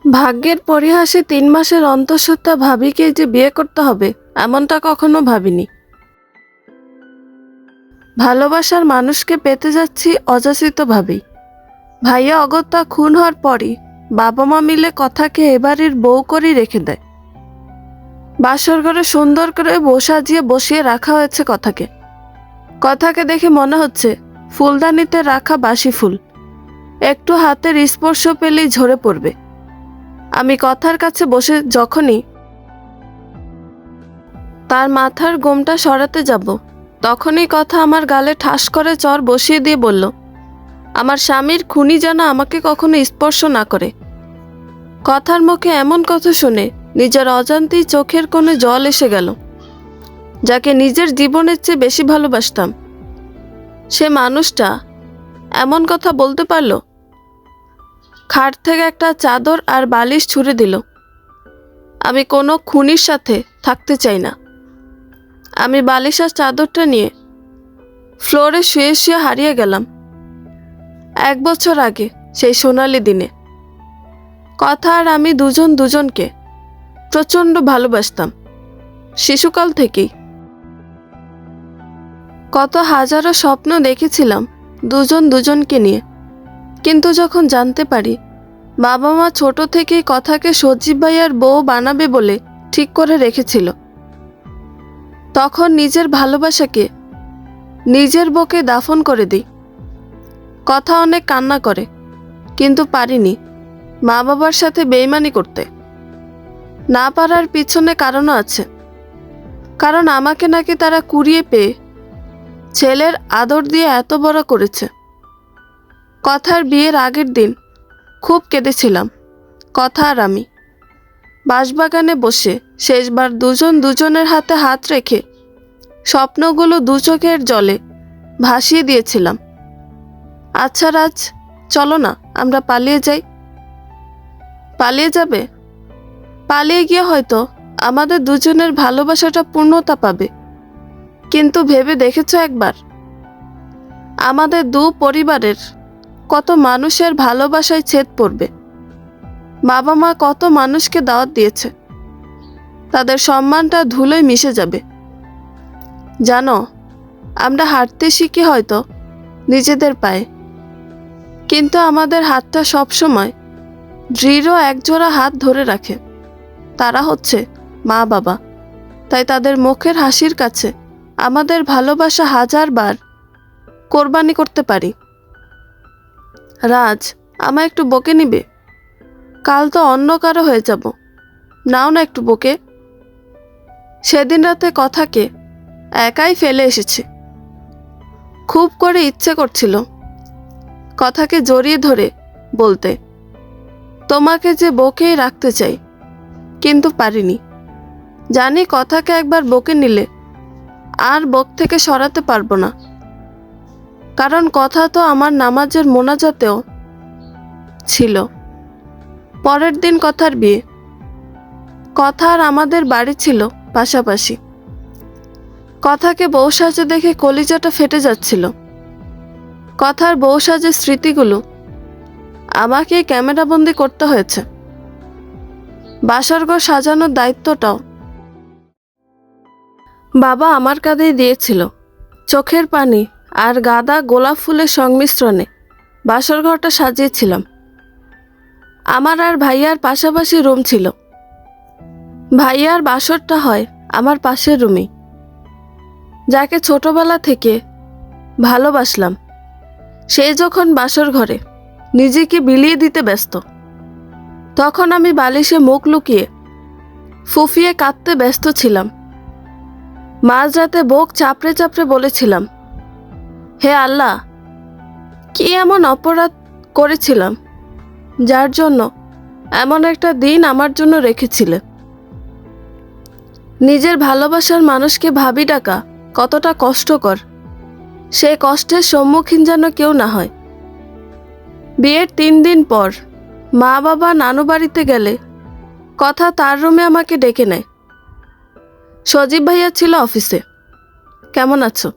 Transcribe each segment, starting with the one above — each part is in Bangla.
ভাগ্যের পরিহাসে 3 মাসের অন্তঃসত্ত্বা ভাবিকে যে বিয়ে করতে হবে এমনটা কখনো ভাবিনি। ভালোবাসার মানুষকে পেতে যাচ্ছি অযাচিতভাবেই। ভাইয়া অগত্যা খুন হওয়ার পরই বাবা মা মিলে কথাকে এবারের বউ করেই রেখে দেয়। বাসর ঘরে সুন্দর করে বউ সাজিয়ে বসিয়ে রাখা হয়েছে কথাকে। কথাকে দেখে মনে হচ্ছে ফুলদানিতে রাখা বাসি ফুল, একটু হাতের স্পর্শ পেলেই ঝরে পড়বে। আমি কথার কাছে বসে যখনই তার মাথার গোমটা সরাতে যাব, তখনই কথা আমার গালে ঠাস করে চর বসিয়ে দিয়ে বলল, আমার স্বামীর খুনি যেন আমাকে কখনো স্পর্শ না করে। কথার মুখে এমন কথা শুনে নিজের অজান্তেই চোখের কোণে জল এসে গেল। যাকে নিজের জীবনের চেয়ে বেশি ভালোবাসতাম, সে মানুষটা এমন কথা বলতে পারল। খাট থেকে একটা চাদর আর বালিশ ছুঁড়ে দিল। আমি কোনো খুনির সাথে থাকতে চাই না। আমি বালিশ আর চাদরটা নিয়ে ফ্লোরে শুয়ে শুয়ে হারিয়ে গেলাম 1 বছর আগে, সেই সোনালি দিনে। কথা আর আমি দুজন দুজনকে প্রচণ্ড ভালোবাসতাম শিশুকাল থেকেই। কত হাজারো স্বপ্ন দেখেছিলাম দুজন দুজনকে নিয়ে, কিন্তু যখন জানতে পারি বাবা মা ছোট থেকেই কথাকে সজীব ভাইয়ার বউ বানাবে বলে ঠিক করে রেখেছিল, তখন নিজের ভালোবাসাকে নিজের বুকে দাফন করে দিই। কথা অনেক কান্না করে, কিন্তু পারিনি মা বাবার সাথে বেইমানি করতে। না পারার পিছনে কারণও আছে, কারণ আমাকে নাকি তারা কুড়িয়ে পেয়ে ছেলের আদর দিয়ে এত বড় করেছে। কথার বিয়ের আগের দিন খুব কেঁদেছিলাম কথা আর আমি। বাঁশবাগানে বসে শেষবার দুজন দুজনের হাতে হাত রেখে স্বপ্নগুলো দু চোখের জলে ভাসিয়ে দিয়েছিলাম। আচ্ছা রাজ, চলো না আমরা পালিয়ে যাই। পালিয়ে যাবে? পালিয়ে গিয়ে হয়তো আমাদের দুজনের ভালোবাসাটা পূর্ণতা পাবে, কিন্তু ভেবে দেখেছো একবার আমাদের দু পরিবারের কত মানুষের ভালোবাসায় ছেদ পড়বে? বাবা মা কত মানুষকে দাওয়াত দিয়েছে, তাদের সম্মানটা ধুলোয় মিশে যাবে। জানো, আমরা হাঁটতে শিখি হয়তো নিজেদের পায়ে, কিন্তু আমাদের হাতটা সবসময় দৃঢ় একজোড়া হাত ধরে রাখে, তারা হচ্ছে মা বাবা। তাই তাদের মুখের হাসির কাছে আমাদের ভালোবাসা 1000বার কোরবানি করতে পারি। রাজ, আমায় একটু বকে নিবে? কাল তো অন্য কারো হয়ে যাব, নাও না একটু বকে। সেদিন রাতে কথাকে একাই ফেলে এসেছি। খুব করে ইচ্ছে করছিল কথাকে জড়িয়ে ধরে বলতে, তোমাকে যে বকেই রাখতে চাই, কিন্তু পারিনি। জানি কথাকে একবার বকে নিলে আর বুক থেকে সরাতে পারবো না, কারণ কথা তো আমার নামাজের মোনাজাতেও ছিল। পরের দিন কথার বিয়ে। কথা আর আমাদের বাড়ি ছিল পাশাপাশি। কথাকে বউ সাজে দেখে কলিজাটা ফেটে যাচ্ছিল। কথার বউ সাজের স্মৃতিগুলো আমাকে ক্যামেরাবন্দি করতে হয়েছে। বাসরঘর সাজানোর দায়িত্বটাও বাবা আমার কাঁধেই দিয়েছিল। চোখের পানি আর গাঁদা গোলাপ ফুলের সংমিশ্রণে বাসরঘরটা সাজিয়েছিলাম। আমার আর ভাইয়ার পাশাপাশি রুম ছিল। ভাইয়ার বাসরটা হয় আমার পাশের রুমেই। যাকে ছোটবেলা থেকে ভালোবাসলাম, সে যখন বাসর ঘরে নিজেকে বিলিয়ে দিতে ব্যস্ত, তখন আমি বালিশে মুখ লুকিয়ে ফুফিয়ে কাঁদতে ব্যস্ত ছিলাম। মাঝরাতে বুক চাপড়ে চাপড়ে বলেছিলাম, হে আল্লাহ, কি এমন অপরাধ করেছিলাম যার জন্য এমন একটা দিন আমার জন্য রেখেছিলে। নিজের ভালোবাসার মানুষকে ভাবি ডাকা কতটা কষ্টকর, সেই কষ্টের সম্মুখীন যেন কেউ না হয়। বিয়ের 3 দিন পর মা বাবা নানু বাড়িতে গেলে কথা তার রুমে আমাকে ডেকে নেয়। সজীব ভাইয়া ছিল অফিসে। কেমন আছো?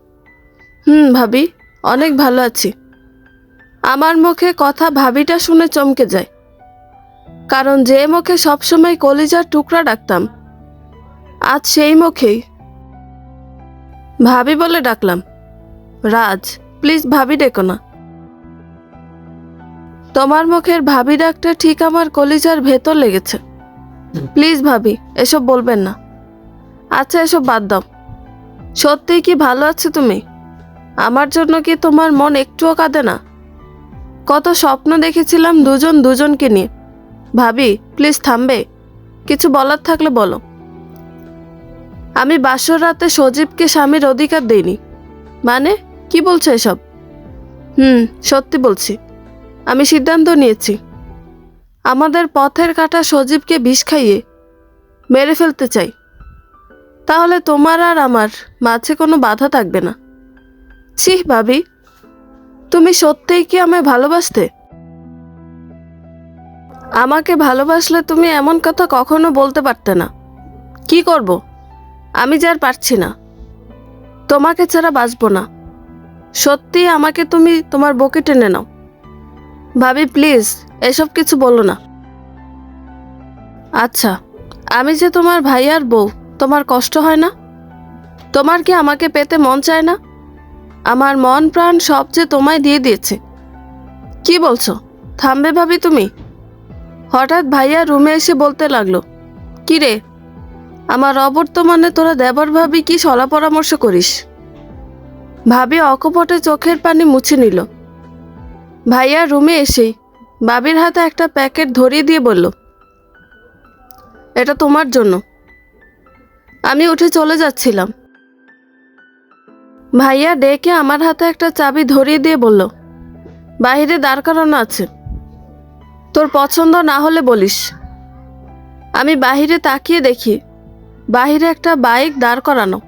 ভাবি, অনেক ভালো আছি। আমার মুখে কথা ভাবিটা শুনে চমকে যায়, কারণ যে মুখে সবসময় কলিজার টুকরা ডাকতাম, আজ সেই মুখেই ভাবি বলে ডাকলাম। রাজ, প্লিজ ভাবি ডেকো না। তোমার মুখের ভাবি ডাকটা ঠিক আমার কলিজার ভেতর লেগেছে। প্লিজ ভাবি, এসব বলবেন না। আচ্ছা, এসব বাদ দাও। সত্যিই কি ভালো আছো তুমি? আমার জন্য কি তোমার মন একটুও কাঁদে না? কত স্বপ্ন দেখেছিলাম দুজন দুজনকে নিয়ে। ভাবি, প্লিজ থামবে? কিছু বলার থাকলে বলো। আমি বাসর রাতে সজীবকে স্বামীর অধিকার দেইনি। মানে কি বলছো এসব? সত্যি বলছি। আমি সিদ্ধান্ত নিয়েছি আমাদের পথের কাঁটা সজীবকে বিষ খাইয়ে মেরে ফেলতে চাই। তাহলে তোমার আর আমার মাঝে কোনো বাধা থাকবে না। ছি ভাবি, তুমি সত্যিই কি আমায় ভালোবাসতে? আমাকে ভালোবাসলে তুমি এমন কথা কখনো বলতে পারতে না। কি করব? আমি যে আর পারছি না। তোমাকে ছাড়া বাঁচব না। সত্যি আমাকে তুমি তোমার বুকে টেনে নাও। ভাবি প্লিজ, এসব কিছু বলো না। আচ্ছা, আমি যে তোমার ভাইয়ার বউ, তোমার কষ্ট হয় না? তোমার কি আমাকে পেতে মন চায় না? আমার মন প্রাণ সব যে তোমায় দিয়ে দিয়েছে। কি বলছো? থামবে ভাবি তুমি? হঠাৎ ভাইয়া রুমে এসে বলতে লাগলো, কি রে, আমার অবর্তমানে তোরা দেবর ভাবি কি সলা পরামর্শ করিস? ভাবি অকপটে চোখের পানি মুছে নিল। ভাইয়া রুমে এসেই ভাবির হাতে একটা প্যাকেট ধরিয়ে দিয়ে বলল, এটা তোমার জন্য। আমি উঠে চলে যাচ্ছিলাম। ভাইয়া ডেকে আমার হাতে একটা চাবি ধরিয়ে দিয়ে বলল, বাইরে দাঁড় করানো আছে, তোর পছন্দ না হলে বলিস। আমি বাহিরে তাকিয়ে দেখি বাহিরে একটা বাইক দাঁড় করানো।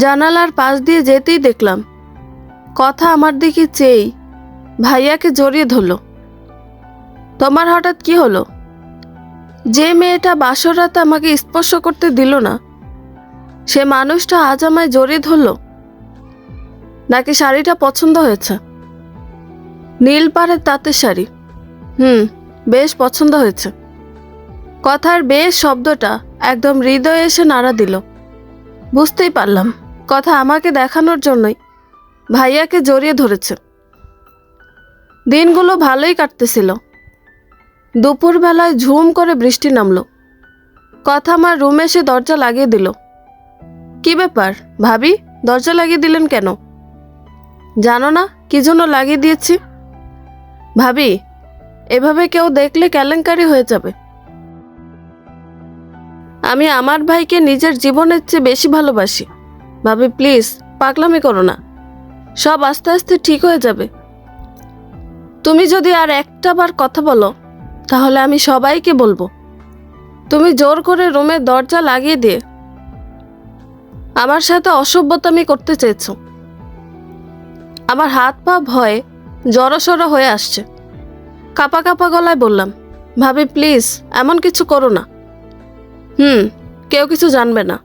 জানালার পাশ দিয়ে যেতেই দেখলাম কথা আমার দিকে চেয়েই ভাইয়াকে জড়িয়ে ধরল। তোমার হঠাৎ কি হলো? যে মেয়েটা বাসর রাতে আমাকে স্পর্শ করতে দিল না, সে মানুষটা আজ আমায় জড়িয়ে ধরল? নাকি শাড়িটা পছন্দ হয়েছে? নীল পাড়ের তাঁতের শাড়ি। বেশ পছন্দ হয়েছে। কথার বেশ শব্দটা একদম হৃদয়ে এসে নাড়া দিল। বুঝতেই পারলাম কথা আমাকে দেখানোর জন্যই ভাইয়াকে জড়িয়ে ধরেছে। দিনগুলো ভালোই কাটতেছিল। দুপুরবেলায় ঝুম করে বৃষ্টি নামলো। কথা আমার রুমে এসে দরজা লাগিয়ে দিল। কি ব্যাপার ভাবি, দরজা লাগিয়ে দিলেন কেন? জানো না কি জন্য লাগিয়ে দিয়েছি? ভাবি, এভাবে কেউ দেখলে কেলেঙ্কারি হয়ে যাবে। আমি আমার ভাইকে নিজের জীবনের চেয়ে বেশি ভালোবাসি। ভাবি প্লিজ, পাগলামি করো না। সব আস্তে আস্তে ঠিক হয়ে যাবে। তুমি যদি আর একটা বার কথা বলো, তাহলে আমি সবাইকে বলবো তুমি জোর করে রুমের দরজা লাগিয়ে দিয়ে আমার সাথে অসভ্যতামি করতে চেয়েছো। আমার হাত পা ভয়ে জড়সড় হয়ে আসছে। কাঁপা কাঁপা গলায় বললাম, ভাবি প্লিজ এমন কিছু করো না। কেউ কিছু জানবে না।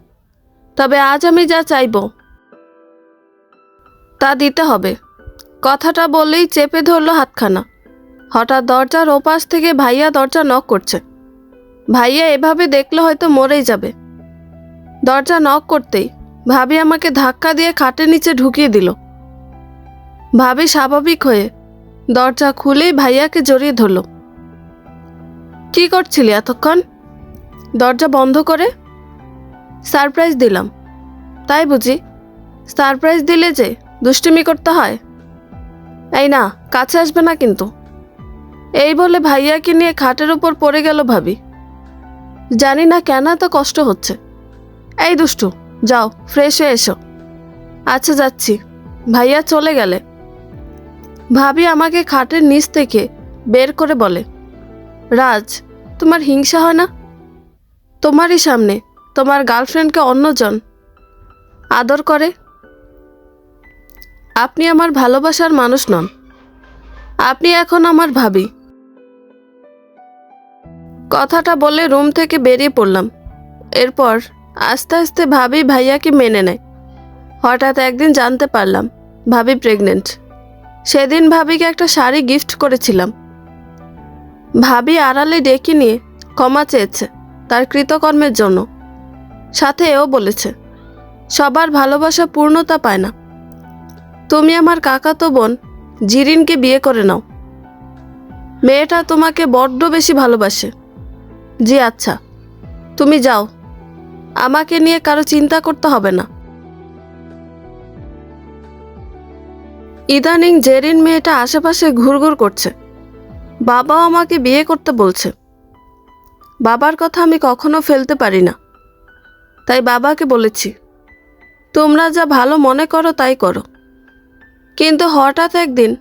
তবে আজ আমি যা চাইবো তা দিতে হবে। কথাটা বললেই চেপে ধরলো হাতখানা। হঠাৎ দরজার ওপাশ থেকে ভাইয়া দরজা নক করছে। ভাইয়া এভাবে দেখলে হয়তো মরেই যাবে। দরজা নক করতেই ভাবি আমাকে ধাক্কা দিয়ে খাটের নিচে ঢুকিয়ে দিল। ভাবি স্বাভাবিক হয়ে দরজা খুলেই ভাইয়াকে জড়িয়ে ধরল। কি করছিলি এতক্ষণ? দরজা বন্ধ করে? সারপ্রাইজ দিলাম। তাই বুঝি? সারপ্রাইজ দিলে যে দুষ্টুমি করতে হয়? এই না, কাছে আসবে না কিন্তু। এই বলে ভাইয়াকে নিয়ে খাটের উপর পড়ে গেল ভাবি। জানি না কেন এত কষ্ট হচ্ছে। এই দুষ্টু, যাও ফ্রেশ হয়ে এসো। আচ্ছা যাচ্ছি। ভাইয়া চলে গেলে ভাবি আমাকে খাটের নিচ থেকে বের করে বলে, রাজ, তোমার হিংসা হয় না? তোমারই সামনে তোমার গার্লফ্রেন্ডকে অন্যজন আদর করে। আপনি আমার ভালোবাসার মানুষ নন। আপনি এখন আমার ভাবি। কথাটা বলে রুম থেকে বেরিয়ে পড়লাম। এরপর আস্তে আস্তে ভাবি ভাইয়াকে মেনে নেয়। হঠাৎ একদিন জানতে পারলাম ভাবি প্রেগনেন্ট। সেদিন ভাবিকে একটা শাড়ি গিফট করেছিলাম। ভাবি আড়ালে ডেকে নিয়ে ক্ষমা চেয়েছে তার কৃতকর্মের জন্য। সাথে এও বলেছে, সবার ভালোবাসা পূর্ণতা পায় না, তুমি আমার কাকাতো বোন জিরিনকে বিয়ে করে নাও, মেয়েটা তোমাকে বড্ড বেশি ভালোবাসে। জি আচ্ছা, তুমি যাও, আমাকে নিয়ে কারো চিন্তা করতে হবে না। ইদানিং জেরিন মেয়েটা আশেপাশে ঘুরঘুর করছে, বাবাও আমাকে বিয়ে করতে বলছে। বাবার কথা আমি কখনো ফেলতে পারি না, তাই বাবাকে বলেছি, তোমরা যা ভালো মনে করো তাই করো। কিন্তু হঠাৎ একদিন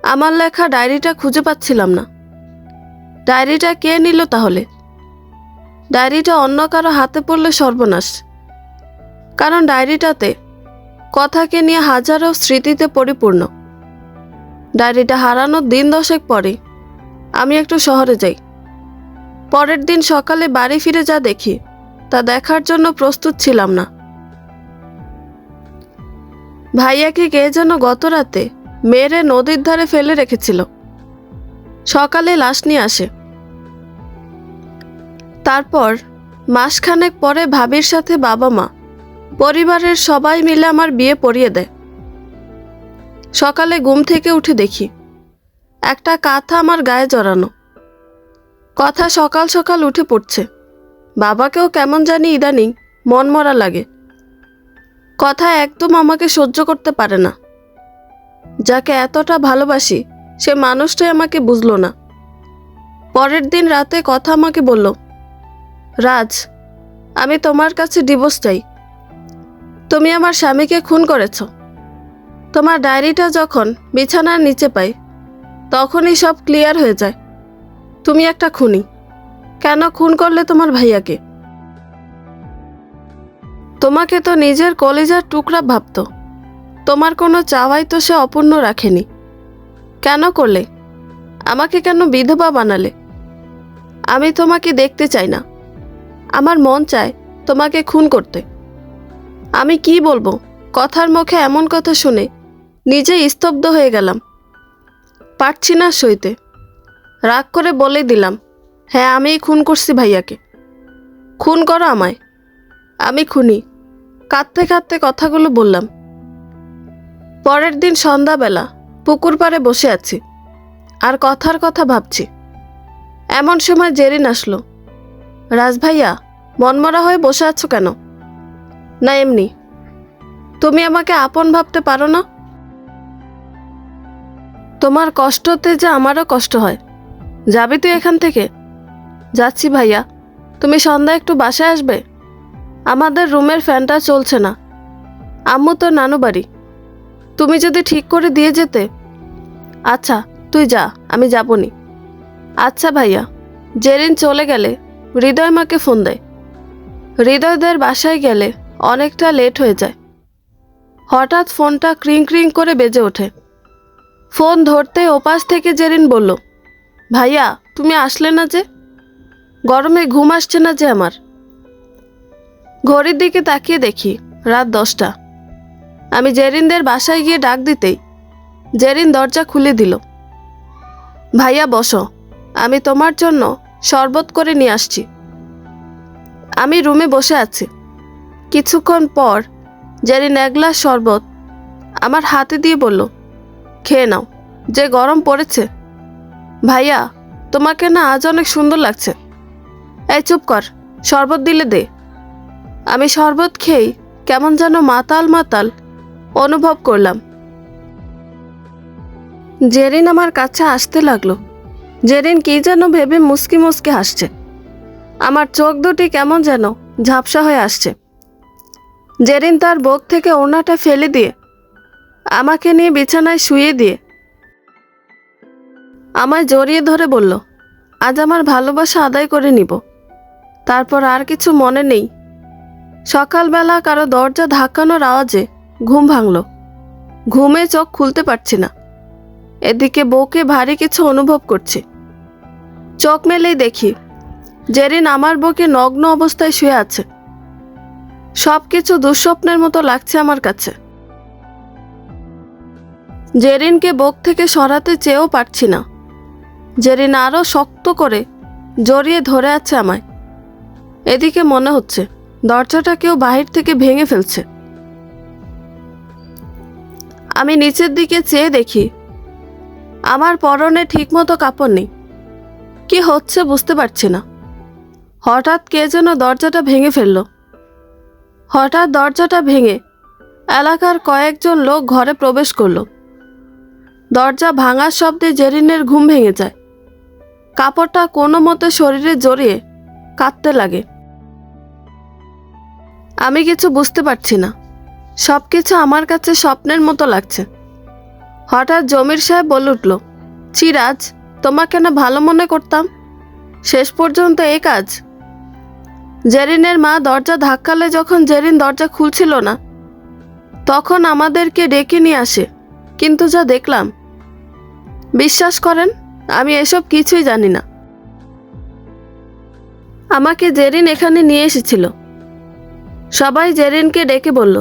আমার লেখা ডায়েরিটা খুঁজে পাচ্ছিলাম না। ডায়েরিটা কে নিল তাহলে? ডায়েরিটা অন্য কারো হাতে পড়লে সর্বনাশ, কারণ ডায়েরিটাতে কথাকে নিয়ে হাজারো স্মৃতিতে পরিপূর্ণ। ডায়েরিটা হারানোর দিন 10 পরে আমি একটু শহরে যাই। পরের দিন সকালে বাড়ি ফিরে যা দেখি তা দেখার জন্য প্রস্তুত ছিলাম না। ভাইয়াকে কে যেন গত রাতে মেরে নদীর ধারে ফেলে রেখেছিল। সকালে লাশ নিয়ে আসে। তারপর মাসখানেক পরে ভাবির সাথে বাবা মা পরিবারের সবাই মিলে আমার বিয়ে পড়িয়ে দেয়। সকালে ঘুম থেকে উঠে দেখি একটা কাঁথা আমার গায়ে জড়ানো। কথা সকাল সকাল উঠে পড়ছে। বাবাকেও কেমন জানি ইদানিং মনমরা লাগে। কথা একদম আমাকে সহ্য করতে পারে না। যাকে এতটা ভালোবাসি সে মানুষটাই আমাকে বুঝলো না। পরের দিন রাতে কথা আমাকে বলল, রাজ, আমি তোমার কাছে ডিভোর্স চাই। তুমি আমার স্বামীকে খুন করেছ। তোমার ডায়েরিটা যখন বিছানার নিচে পাই তখনই সব ক্লিয়ার হয়ে যায়। তুমি একটা খুনি। কেন খুন করলে তোমার ভাইয়াকে? তোমাকে তো নিজের কলিজার টুকরা ভাবতো। তোমার কোনো চাওয়াই তো সে অপূর্ণ রাখেনি। কেন করলে? আমাকে কেন বিধবা বানালে? আমি তোমাকে দেখতে চাই না। আমার মন চায় তোমাকে খুন করতে। আমি কি বলবো? কথার মুখে এমন কথা শুনে নিজে স্তব্ধ হয়ে গেলাম। পারছি না সইতে। রাগ করে বলে দিলাম, হ্যাঁ, আমিই খুন করছি ভাইয়াকে। খুন করো আমায়, আমি খুনি। কাঁদতে কাঁদতে কথাগুলো বললাম। পরের দিন সন্ধ্যাবেলা পুকুর পাড়ে বসে আছি আর কথার কথা ভাবছি। এমন সময় জেরিন আসলো। রাজ ভাইয়া, মনমরা হয়ে বসে আছো কেন? না, এমনি। তুমি আমাকে আপন ভাবতে পারো না? তোমার কষ্টতে যে আমারও কষ্ট হয়। যাবি তুই এখান থেকে? যাচ্ছি ভাইয়া। তুমি সন্ধ্যায় একটু বাসায় আসবে? আমাদের রুমের ফ্যানটা চলছে না। আম্মু তো নানু বাড়ি। তুমি যদি ঠিক করে দিয়ে যেতে। আচ্ছা, তুই যা, আমি যাবনি। আচ্ছা ভাইয়া। জেরিন চলে গেলে হৃদয় মাকে ফোন দেয়। হৃদয়দের বাসায় গেলে অনেকটা লেট হয়ে যায়। হঠাৎ ফোনটা ক্রিং ক্রিং করে বেজে ওঠে। ফোন ধরতে ওপাশ থেকে জেরিন বলল, ভাইয়া তুমি আসলে না যে? গরমে ঘুম আসছে না যে আমার। ঘড়ির দিকে তাকিয়ে দেখি রাত 10টা। আমি জেরিনদের বাসায় গিয়ে ডাক দিতেই জেরিন দরজা খুলে দিল। ভাইয়া বসো, আমি তোমার জন্য শরবত করে নিয়ে আসছি। আমি রুমে বসে আছি। কিছুক্ষণ পর জেরিন এক গ্লাস শরবত আমার হাতে দিয়ে বলল, খেয়ে নাও, যে গরম পড়েছে। ভাইয়া, তোমাকে না আজ অনেক সুন্দর লাগছে। এই চুপ কর, শরবত দিলে দে। আমি শরবত খেয়েই কেমন যেন মাতাল মাতাল অনুভব করলাম। জেরিন আমার কাছে আসতে লাগলো। জেরিন কি যেন ভেবে মুচকি মুচকি হাসছে। আমার চোখ দুটি কেমন যেন ঝাপসা হয়ে আসছে। জেরিন তার বুক থেকে ওড়নাটা ফেলে দিয়ে আমাকে নিয়ে বিছানায় শুয়ে দিয়ে আমায় জড়িয়ে ধরে বলল, আজ আমার ভালোবাসা আদায় করে নিব। তারপর আর কিছু মনে নেই। সকালবেলা কারো দরজা ধাক্কানোর আওয়াজে ঘুম ভাঙল। ঘুমে চোখ খুলতে পারছি না। এদিকে বউকে ভারী কিছু অনুভব করছি। চোখ মেলেই দেখি জেরিন আমার বুকে নগ্ন অবস্থায় শুয়ে আছে। সব কিছু দুঃস্বপ্নের মতো লাগছে আমার কাছে। জেরিনকে বুক থেকে সরাতে চেয়েও পারছি না। জেরিন আরও শক্ত করে জড়িয়ে ধরে আছে আমায়। এদিকে মনে হচ্ছে দরজাটা কেউ বাহির থেকে ভেঙে ফেলছে। আমি নিচের দিকে চেয়ে দেখি আমার পরনে ঠিকমতো কাপড় নেই। কি হচ্ছে বুঝতে পারছি না। হঠাৎ কে যেন দরজাটা ভেঙে ফেলল। হঠাৎ দরজাটা ভেঙে এলাকার কয়েকজন লোক ঘরে প্রবেশ করলো। দরজা ভাঙার শব্দে জেরিনের ঘুম ভেঙে যায়। কাপড়টা কোনো মতে শরীরে জড়িয়ে কাঁদতে লাগে। আমি কিছু বুঝতে পারছি না। সব কিছু আমার কাছে স্বপ্নের মতো লাগছে। হঠাৎ জমির সাহেব বলে উঠল, চিরাজ, তোমাকে না ভালো মনে করতাম, শেষ পর্যন্ত এই কাজ। জেরিনের মা দরজা ধাক্কালে যখন জেরিন দরজা খুলছিল না, তখন আমাদেরকে ডেকে নিয়ে আসে। কিন্তু যা দেখলাম, বিশ্বাস করেন আমি এসব কিছুই জানি না। আমাকে জেরিন এখানে নিয়ে এসেছিল। সবাই জেরিনকে ডেকে বলল,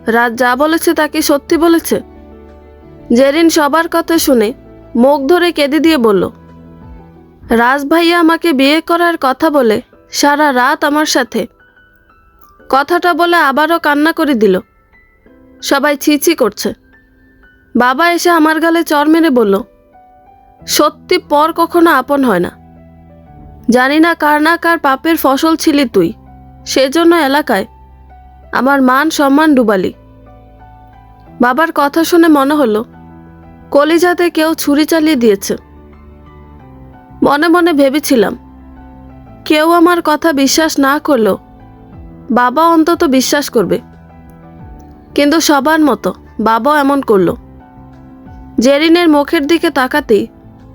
রাত যা বলেছে তা কি সত্যি বলেছে? জেরিন সবার কথা শুনে মুখ ধরে কেঁদে দিয়ে বলল, রাজ ভাইয়া আমাকে বিয়ে করার কথা বলে সারা রাত আমার সাথে। কথাটা বলে আবারও কান্না করে দিল। সবাই ছিছি করছে। বাবা এসে আমার গালে চড় মেরে বলল, সত্যি পর কখনো আপন হয় না। জানি না কার পাপের ফসল ছিলি তুই, সেজন্য এলাকায় আমার মান সম্মান ডুবালি। বাবার কথা শুনে মনে হলো কলিজাতে কেউ ছুরি চালিয়ে দিয়েছে। মনে মনে ভেবেছিলাম, কেউ আমার কথা বিশ্বাস না করলেও বাবা অন্তত বিশ্বাস করবে। কিন্তু সবার মতো বাবাও এমন করলো। জেরিনের মুখের দিকে তাকাতেই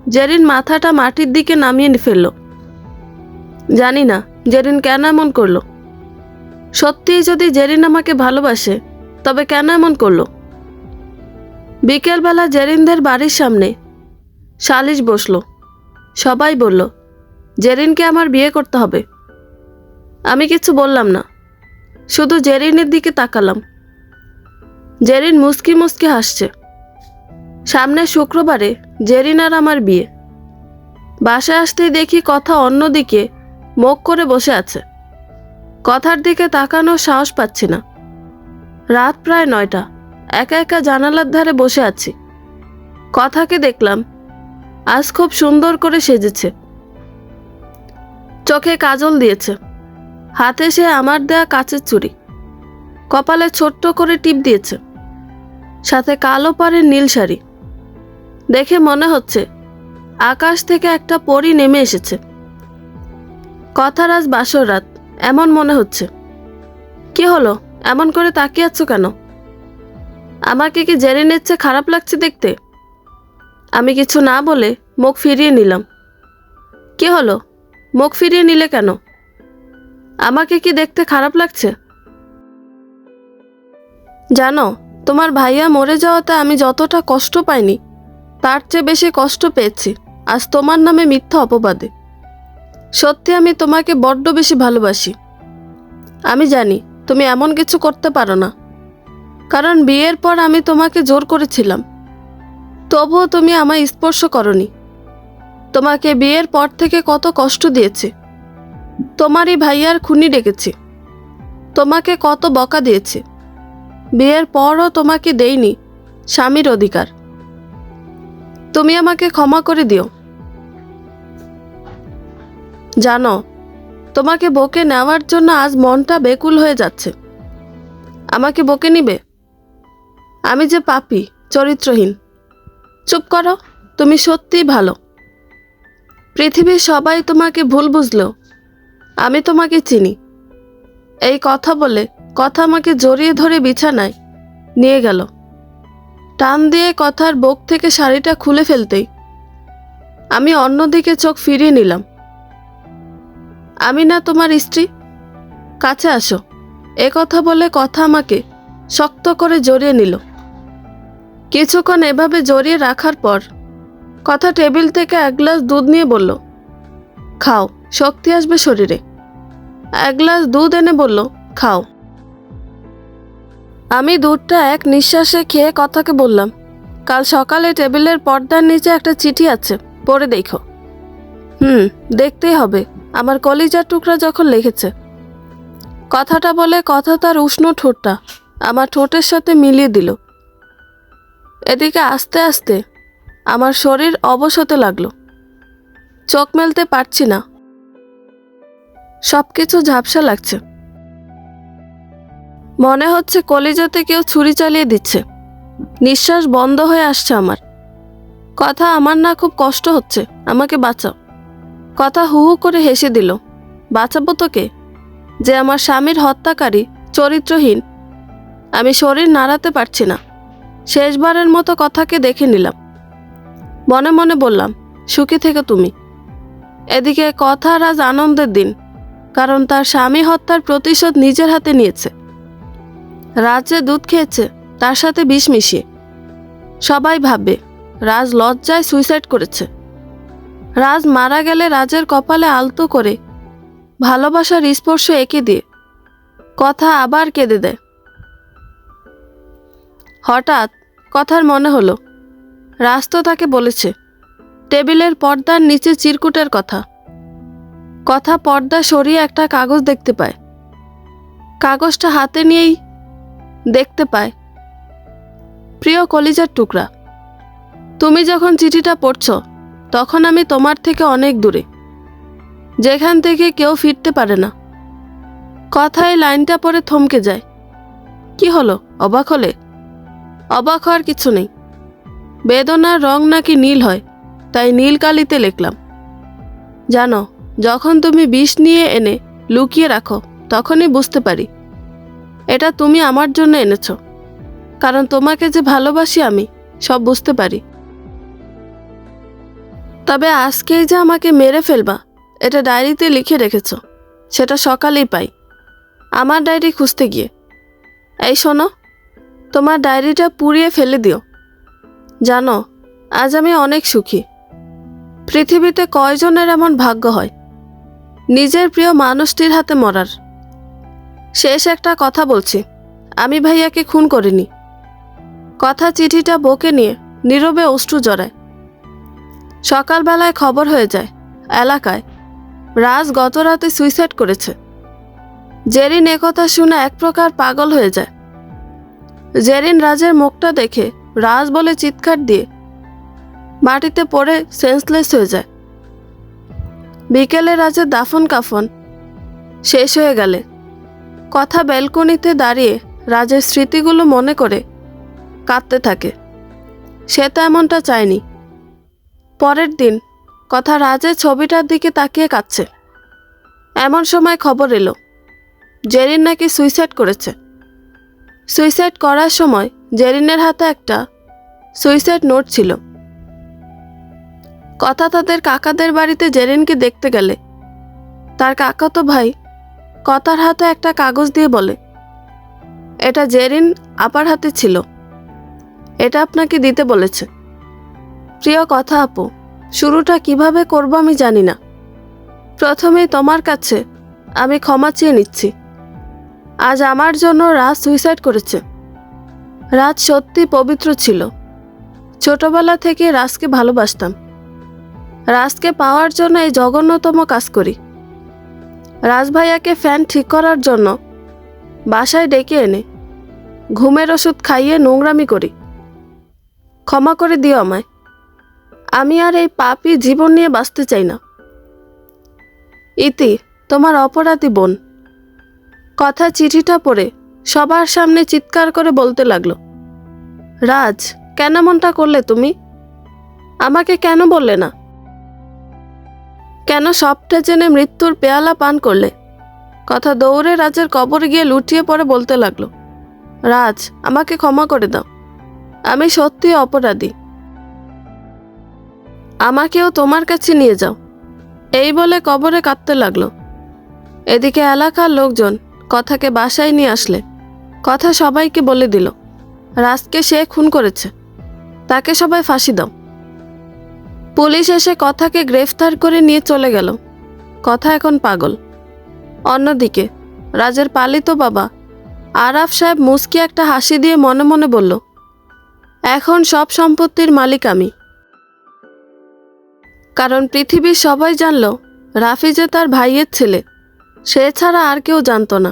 জেরিন মাথাটা মাটির দিকে নামিয়ে ফেলল। জানি না জেরিন কেন এমন করলো। সত্যিই যদি জেরিন আমাকে ভালোবাসে, তবে কেন এমন করলো? বিকেলবেলা জেরিনদের বাড়ির সামনে সালিশ বসলো। সবাই বলল, জেরিনকে আমার বিয়ে করতে হবে। আমি কিছু বললাম না, শুধু জেরিনের দিকে তাকালাম। জেরিন মুচকি মুচকি হাসছে। সামনে শুক্রবারে জেরিন আর আমার বিয়ে। বাসায় আসতেই দেখি কথা অন্যদিকে মুখ করে বসে আছে। কথার দিকে তাকানোর সাহস পাচ্ছি না। রাত প্রায় 9টা। একা একা জানালার ধারে বসে আছি। কথাকে দেখলাম আজ খুব সুন্দর করে সেজেছে। চোখে কাজল দিয়েছে, হাতে সে আমার দেয়া কাচের চুড়ি, কপালে ছোট্ট করে টিপ দিয়েছে, সাথে কালো পাড়ের নীল শাড়ি। দেখে মনে হচ্ছে আকাশ থেকে একটা পরী নেমে এসেছে। কথার আজ বাসর রাত, এমন মনে হচ্ছে। কি হলো, এমন করে তাকিয়ে আছো কেন? আমাকে কি জেরিনের চেয়ে খারাপ লাগছে দেখতে? আমি কিছু না বলে মুখ ফিরিয়ে নিলাম। কি হলো, মুখ ফিরিয়ে নিলে কেন? আমাকে কি দেখতে খারাপ লাগছে? জানো, তোমার ভাইয়া মরে যাওয়াতে আমি যতটা কষ্ট পাইনি, তার চেয়ে বেশি কষ্ট পেয়েছি আজ তোমার নামে মিথ্যা অপবাদে। সত্যি আমি তোমাকে বড্ড বেশি ভালোবাসি। আমি জানি তুমি এমন কিছু করতে পারো না, কারণ বিয়ের পর আমি তোমাকে জোর করেছিলাম, তবুও তুমি আমায় স্পর্শ করনি। তোমাকে বিয়ের পর থেকে কত কষ্ট দিয়েছি। তোমারই ভাইয়ার খুনি ডেকেছি, তোমাকে কত বকা দিয়েছি। বিয়ের পরও তোমাকে দেইনি স্বামীর অধিকার। তুমি আমাকে ক্ষমা করে দিও। জানো, তোমাকে বকে নেওয়ার জন্য আজ মনটা বেকুল হয়ে যাচ্ছে। আমাকে বকে নিবে? আমি যে পাপী, চরিত্রহীন। চুপ করো, তুমি সত্যিই ভালো। পৃথিবীর সবাই তোমাকে ভুল বুঝলেও আমি তোমাকে চিনি। এই কথা বলে কথা আমাকে জড়িয়ে ধরে বিছানায় নিয়ে গেল। টান দিয়ে কথার বুক থেকে শাড়িটা খুলে ফেলতেই আমি অন্যদিকে চোখ ফিরিয়ে নিলাম। আমি না তোমার স্ত্রী? কাছে আসো। এ কথা বলে কথা আমাকে শক্ত করে জড়িয়ে নিল। কিছুক্ষণ এভাবে জড়িয়ে রাখার পর কথা টেবিল থেকে এক গ্লাস দুধ নিয়ে বলল, খাও, শক্তি আসবে শরীরে। এক গ্লাস দুধ এনে বলল, খাও। আমি দুধটা এক নিঃশ্বাসে খেয়ে কথাকে বললাম, কাল সকালে টেবিলের পর্দার নিচে একটা চিঠি আছে, পড়ে দেখো। দেখতেই হবে, আমার কলিজার টুকরা যখন লিখেছে। কথাটা বলে কথা তার উষ্ণ ঠোঁটটা আমার ঠোঁটের সাথে মিলিয়ে দিল। এদিকে আস্তে আস্তে আমার শরীর অবশ হতে লাগলো। চোখ মেলতে পারছি না, সবকিছু ঝাপসা লাগছে। মনে হচ্ছে কলিজাতে কেউ ছুরি চালিয়ে দিচ্ছে। নিঃশ্বাস বন্ধ হয়ে আসছে আমার। কথা, আমার না খুব কষ্ট হচ্ছে, আমাকে বাঁচাও। কথা হু হু করে হেসে দিল। বাঁচাবো তোকে? যে আমার স্বামীর হত্যাকারী, চরিত্রহীন। আমি শরীর নাড়াতে পারছি না। শেষবারের মতো কথাকে দেখে নিলাম। মনে মনে বললাম, সুখী থেকে তুমি। এদিকে কথার আজ আনন্দের দিন, কারণ তার স্বামী হত্যার প্রতিশোধ নিজের হাতে নিয়েছে। রাজ যে দুধ খেয়েছে তার সাথে বিষ মিশিয়ে। সবাই ভাববে রাজ লজ্জায় সুইসাইড করেছে। রাজ মারা গেলে রাজের কপালে আলতো করে ভালোবাসার স্পর্শ এঁকে দিয়ে কথা আবার কেঁদে দেয়। হঠাৎ কথার মনে হলো রাজ তো তাকে বলেছে টেবিলের পর্দার নিচে চিরকুটের কথা। কথা পর্দা সরিয়ে একটা কাগজ দেখতে পায়। কাগজটা হাতে নিয়েই দেখতে পায়, প্রিয় কলিজার টুকরা, তুমি যখন চিঠিটা পড়ছ তখন আমি তোমার থেকে অনেক দূরে, যেখান থেকে কেউ ফিরতে পারে না। কথায় লাইনটা পড়ে থমকে যায়। কি হলো, অবাক হলে? অবাক হওয়ার কিছু নেই। বেদনার রং নাকি নীল হয়, তাই নীল কালিতে লিখলাম। জানো, যখন তুমি বিষ নিয়ে এনে লুকিয়ে রাখো তখনই বুঝতে পারি এটা তুমি আমার জন্য এনেছো। কারণ তোমাকে যে ভালোবাসি আমি সব বুঝতে পারি। তবে আজকেই যে আমাকে মেরে ফেলবা এটা ডায়েরিতে লিখে রেখেছ, সেটা সকালেই পাই আমার ডায়েরি খুঁজতে গিয়ে। এই শোনো, তোমার ডায়েরিটা পুড়িয়ে ফেলে দিও। জানো, আজ আমি অনেক সুখী। পৃথিবীতে কয়জনের এমন ভাগ্য হয় নিজের প্রিয় মানুষটির হাতে মরার। শেষ একটা কথা বলছি, আমি ভাইয়াকে খুন করিনি। কথা চিঠিটা বুকে নিয়ে নীরবে অশ্রু জড়ায়। সকালবেলায় খবর হয়ে যায় এলাকায় রাজ গত রাতে সুইসাইড করেছে। জেরিন একথা শুনে এক প্রকার পাগল হয়ে যায়। জেরিন রাজের মুখটা দেখে রাজ বলে চিৎকার দিয়ে মাটিতে পড়ে সেন্সলেস হয়ে যায়। বিকেলে রাজের দাফন কাফন শেষ হয়ে গেলে কথা ব্যালকনিতে দাঁড়িয়ে রাজের স্মৃতিগুলো মনে করে কাঁদতে থাকে। সে তো এমনটা চায়নি। পরের দিন কথা রাজের ছবিটার দিকে তাকিয়ে কাঁদছে। এমন সময় খবর এলো জেরিন নাকি সুইসাইড করেছে। সুইসাইড করার সময় জেরিনের হাতে একটা সুইসাইড নোট ছিল। কথা তাদের কাকাদের বাড়িতে জেরিনকে দেখতে গেলে তার কাকাতো ভাই কথার হাতে একটা কাগজ দিয়ে বলে, এটা জেরিন আপার হাতে ছিল, এটা আপনাকে দিতে বলেছে। প্রিয় কথা আপু, শুরুটা কিভাবে করব আমি জানি না। প্রথমেই তোমার কাছে আমি ক্ষমা চেয়ে নিচ্ছি। আজ আমার জন্য রাজ সুইসাইড করেছে। রাজ সত্যি পবিত্র ছিল। ছোটবেলা থেকে রাজকে ভালোবাসতাম। রাজকে পাওয়ার জন্য এই জঘন্যতম কাজ করি। রাজ ভাইয়াকে ফ্যান ঠিক করার জন্য বাসায় ডেকে এনে ঘুমের ওষুধ খাইয়ে নোংরামি করি। ক্ষমা করে দিও আমায়। আমি আর এই পাপী জীবন নিয়ে বাঁচতে চাই না। ইতি, তোমার অপরাধী বোন। কথা চিঠিটা পড়ে সবার সামনে চিৎকার করে বলতে লাগলো, রাজ, কেন মনটা করলে তুমি? আমাকে কেন বললে না? কেন সবটা জেনে মৃত্যুর পেয়ালা পান করলে? কথা দৌড়ে রাজের কবরে গিয়ে লুটিয়ে পড়ে বলতে লাগলো, রাজ, আমাকে ক্ষমা করে দাও। আমি সত্যি অপরাধী। আমাকেও তোমার কাছে নিয়ে যাও। এই বলে কবরে কাঁদতে লাগলো। এদিকে এলাকার লোকজন কথাকে বাসায় নিয়ে আসলে কথা সবাইকে বলে দিল রাজকে সে খুন করেছে, তাকে সবাই ফাঁসি দাও। পুলিশ এসে কথাকে গ্রেফতার করে নিয়ে চলে গেল। কথা এখন পাগল। অন্যদিকে রাজের পালিত বাবা আরাফ সাহেব মুস্কি একটা হাসি দিয়ে মনে মনে বলল, এখন সব সম্পত্তির মালিক আমি। কারণ পৃথিবীর সবাই জানল রাফি যে তার ভাইয়ের ছেলে, সে ছাড়া আর কেউ জানতো না।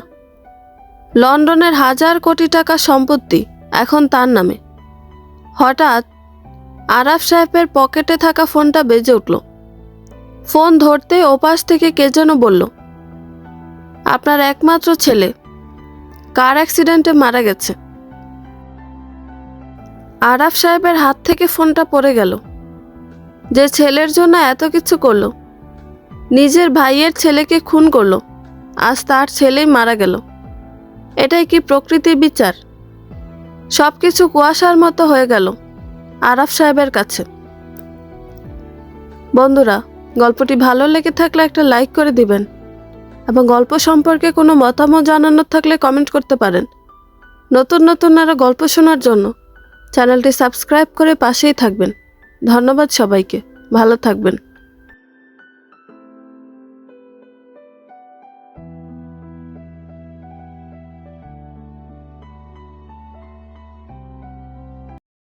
লন্ডনের হাজার কোটি টাকা সম্পত্তি এখন তার নামে। হঠাৎ আরাফ সাহেবের পকেটে থাকা ফোনটা বেজে উঠল। ফোন ধরতে ওপাশ থেকে কে যেন বলল, আপনার একমাত্র ছেলে কার অ্যাক্সিডেন্টে মারা গেছে। আরাফ সাহেবের হাত থেকে ফোনটা পড়ে গেল। যে ছেলের জন্য এত কিছু করলো, নিজের ভাইয়ের ছেলেকে খুন করলো, আজ তার ছেলেই মারা গেল। এটাই কি প্রকৃতির বিচার? সব কিছু কুয়াশার মতো হয়ে গেল আরাফ সাহেবের কাছে। বন্ধুরা, গল্পটি ভালো লেগে থাকলে একটা লাইক করে দিবেন এবং গল্প সম্পর্কে কোনো মতামত জানানোর থাকলে কমেন্ট করতে পারেন। নতুন নতুন আরও গল্প শোনার জন্য চ্যানেলটি সাবস্ক্রাইব করে পাশেই থাকবেন। ধন্যবাদ সবাইকে, ভালো থাকবেন।